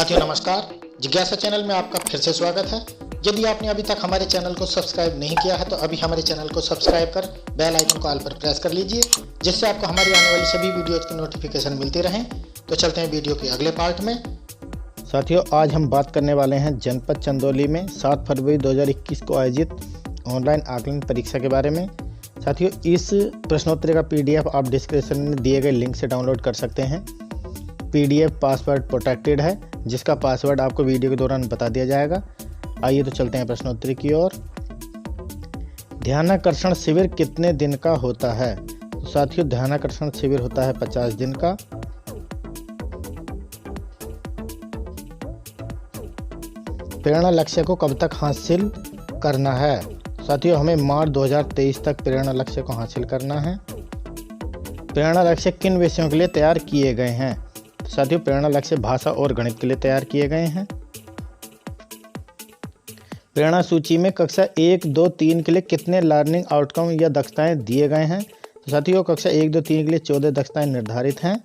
साथियों नमस्कार, जिज्ञासा चैनल में आपका फिर से स्वागत है। यदि आपने अभी तक हमारे चैनल को सब्सक्राइब नहीं किया है तो अभी हमारे चैनल को सब्सक्राइब कर बेल आइकन को ऑल पर प्रेस कर लीजिए, जिससे आपको हमारी आने वाली सभी वीडियोज की नोटिफिकेशन मिलती रहें। तो चलते हैं वीडियो के अगले पार्ट में। साथियों, आज हम बात करने वाले हैं जनपद चंदौली में 7 फरवरी 2021 को आयोजित ऑनलाइन आकलन परीक्षा के बारे में। साथियों, इस प्रश्नोत्तरी का PDF आप डिस्क्रिप्शन में दिए गए लिंक से डाउनलोड कर सकते हैं। PDF पासवर्ड प्रोटेक्टेड है, जिसका पासवर्ड आपको वीडियो के दौरान बता दिया जाएगा। आइए तो चलते हैं प्रश्नोत्तरी की ओर। ध्यानाकर्षण शिविर कितने दिन का होता है? तो साथियों, ध्यानाकर्षण शिविर होता है 50 दिन का। प्रेरणा लक्ष्य को कब तक हासिल करना है? साथियों, हमें मार्च 2023 तक प्रेरणा लक्ष्य को हासिल करना है। प्रेरणा लक्ष्य किन विषयों के लिए तैयार किए गए हैं? साथियों, प्रेरणा लक्ष्य भाषा और गणित के लिए तैयार किए गए हैं। प्रेरणा सूची में कक्षा 1, 2, 3 के लिए कितने लर्निंग आउटकम या दक्षताएं दिए गए हैं? तो साथियों, कक्षा 1, 2, 3 के लिए 14 दक्षताएं निर्धारित हैं।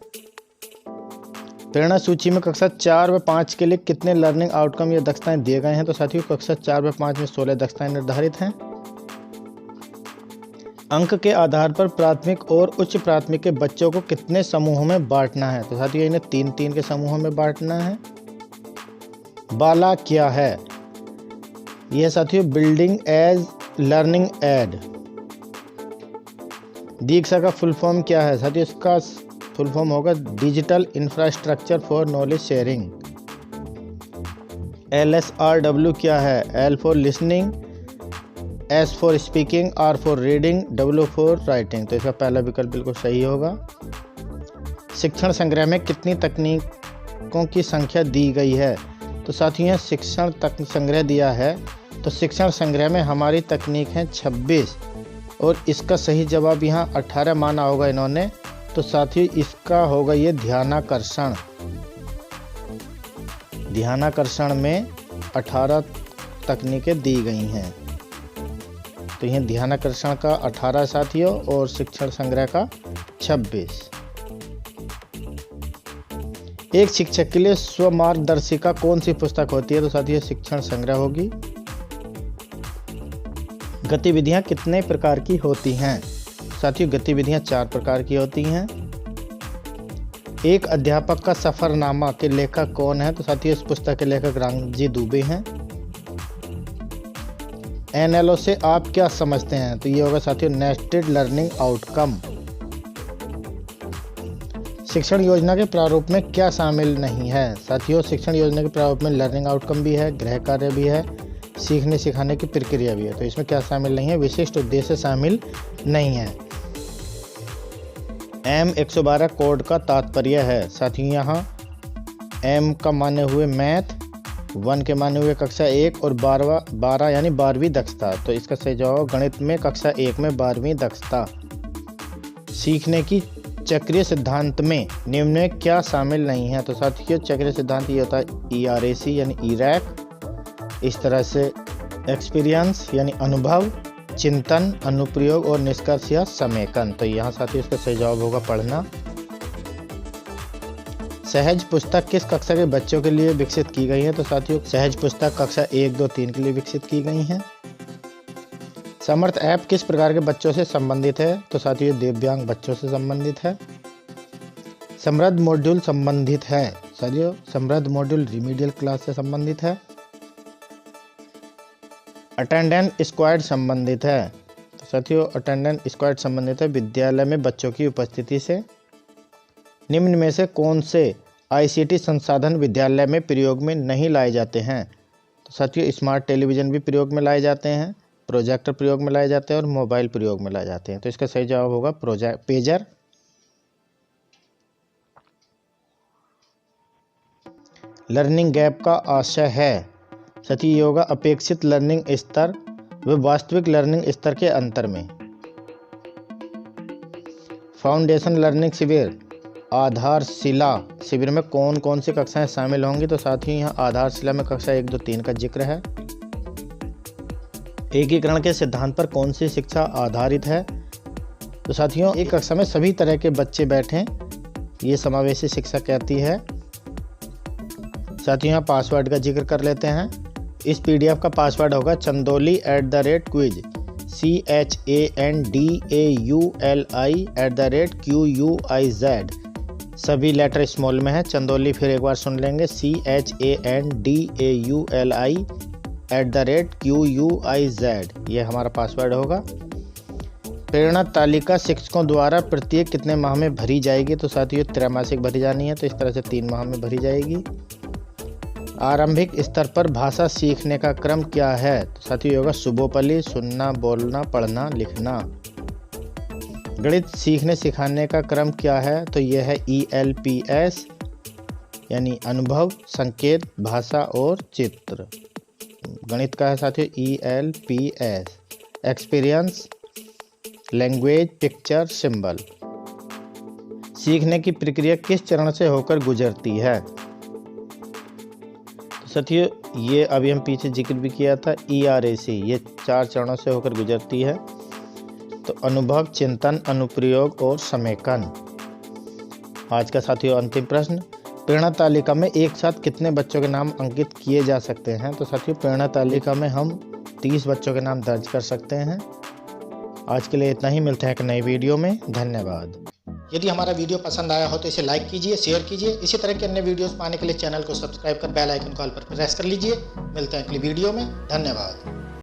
प्रेरणा सूची में कक्षा 4 व 5 के लिए कितने लर्निंग आउटकम या दक्षताएं दिए गए हैं? तो साथियों, कक्षा 4 व 5 में 16 दक्षताएं निर्धारित हैं। अंक के आधार पर प्राथमिक और उच्च प्राथमिक के बच्चों को कितने समूहों में बांटना है? तो साथियों, इन्हें 3-3 के समूहों में बांटना है। बाला क्या है? यह साथियों बिल्डिंग एज लर्निंग एड। दीक्षा का फुल फॉर्म क्या है? साथियों, इसका फुल फॉर्म होगा digital infrastructure for knowledge sharing. LSRW क्या है? L for listening, S for speaking, R for reading, W for writing. तो इसका पहला विकल्प बिल्कुल सही होगा। शिक्षण संग्रह में कितनी तकनीकों की संख्या दी गई है? तो साथियों, यहाँ शिक्षण संग्रह दिया है, तो शिक्षण संग्रह में हमारी तकनीक है 26 और इसका सही जवाब यहाँ 18 माना होगा इन्होंने। तो साथियों, इसका होगा ये ध्यानाकर्षण। ध्यानाकर्षण में 18 तकनीकें दी गई हैं। तो यह ध्यानाकर्षण का 18 साथियों और शिक्षण संग्रह का 26। एक शिक्षक के लिए स्व मार्गदर्शिका कौन सी पुस्तक होती है? तो साथियों, शिक्षण संग्रह होगी। गतिविधियां कितने प्रकार की होती हैं? साथियों, गतिविधियां 4 प्रकार की होती हैं। एक अध्यापक का सफरनामा के लेखक कौन है? तो साथियों, इस पुस्तक के लेखक रामजी दुबे हैं। NLO से आप क्या समझते हैं? तो ये होगा साथियों नेस्टेड लर्निंग आउटकम। शिक्षण योजना के प्रारूप में क्या शामिल नहीं है? साथियों, शिक्षण योजना के प्रारूप में लर्निंग आउटकम भी है, गृह कार्य भी है, सीखने सिखाने की प्रक्रिया भी है। तो इसमें क्या शामिल नहीं है? विशिष्ट उद्देश्य शामिल नहीं है। M112 कोड का तात्पर्य है। साथियों, यहाँ M का माने हुए मैथ, 1 के माने हुए कक्षा 1 और 12 यानी 12वीं दक्षता। तो इसका सही जवाब गणित में कक्षा 1 में 12वीं दक्षता। सीखने की चक्रीय सिद्धांत में निम्न में क्या शामिल नहीं है? तो साथियों, चक्रीय सिद्धांत ये होता है ERAC यानी ERAC। इस तरह से एक्सपीरियंस यानी अनुभव, चिंतन, अनुप्रयोग और निष्कर्ष या समेकन। तो यहाँ साथियों इसका सही जवाब होगा पढ़ना। सहज पुस्तक किस कक्षा के बच्चों के लिए विकसित की गई है? तो साथियों, सहज पुस्तक कक्षा 1, 2, 3 के लिए विकसित की गई हैं। समर्थ ऐप किस प्रकार के बच्चों से संबंधित है? तो साथियों, दिव्यांग बच्चों से संबंधित है। समृद्ध मॉड्यूल संबंधित है। साथियों, समृद्ध मॉड्यूल रिमीडियल क्लास से संबंधित है। अटेंडेंस स्क्वाड संबंधित है। तो साथियों, अटेंडेंस स्क्वाड संबंधित है विद्यालय में बच्चों की उपस्थिति से। निम्न में से कौन से ICT संसाधन विद्यालय में प्रयोग में नहीं लाए जाते हैं? तो साथियों, स्मार्ट टेलीविज़न भी प्रयोग में लाए जाते हैं, प्रोजेक्टर प्रयोग में लाए जाते हैं और मोबाइल प्रयोग में लाए जाते हैं। तो इसका सही जवाब होगा पेजर। लर्निंग गैप का आशय है। साथियों, ये होगा अपेक्षित लर्निंग स्तर व वास्तविक लर्निंग स्तर के अंतर में। फाउंडेशन लर्निंग शिविर, आधारशिला शिविर में कौन कौन सी कक्षाएं शामिल होंगी? तो साथियों, यहाँ आधारशिला में कक्षा 1, 2, 3 का जिक्र है। एकीकरण के सिद्धांत पर कौन सी शिक्षा आधारित है? तो साथियों, एक कक्षा में सभी तरह के बच्चे बैठें, ये समावेशी शिक्षा कहती है। साथियों यहाँ पासवर्ड का जिक्र कर लेते हैं। इस PDF का पासवर्ड होगा chandoli@quiz CHANDAULI@QUIZ। सभी लेटर स्मॉल में है। चंदौली फिर एक बार सुन लेंगे, CHANDAULI@QUIZ। ये हमारा पासवर्ड होगा। प्रेरणा तालिका शिक्षकों द्वारा प्रत्येक कितने माह में भरी जाएगी? तो साथियों त्रैमासिक भरी जानी है, तो इस तरह से 3 माह में भरी जाएगी। आरंभिक स्तर पर भाषा सीखने का क्रम क्या है? तो साथियों होगा सुबोपली, सुनना, बोलना, पढ़ना, लिखना। गणित सीखने सिखाने का क्रम क्या है? तो यह है ELPS यानी अनुभव, संकेत, भाषा और चित्र। गणित का है साथियों ELPS। Experience, language, picture, symbol. सीखने की प्रक्रिया किस चरण से होकर गुजरती है? तो साथियों ये अभी हम पीछे जिक्र भी किया था, ERAC। ये 4 चरणों से होकर गुजरती है। तो अनुभव, चिंतन, अनुप्रयोग और समेकन। आज का साथियों अंतिम प्रश्न, प्रेरणा तालिका में एक साथ कितने बच्चों के नाम अंकित किए जा सकते हैं? तो साथियों प्रेरणा तालिका में हम 30 बच्चों के नाम दर्ज कर सकते हैं। आज के लिए इतना ही, मिलते हैं एक नई वीडियो में। धन्यवाद। यदि हमारा वीडियो पसंद आया हो तो इसे लाइक कीजिए, शेयर कीजिए। इसी तरह के अन्य वीडियोस पाने के लिए चैनल को सब्सक्राइब कर बेल आइकन को ऑल पर प्रेस कर लीजिए। मिलते हैं अगली वीडियो में। धन्यवाद।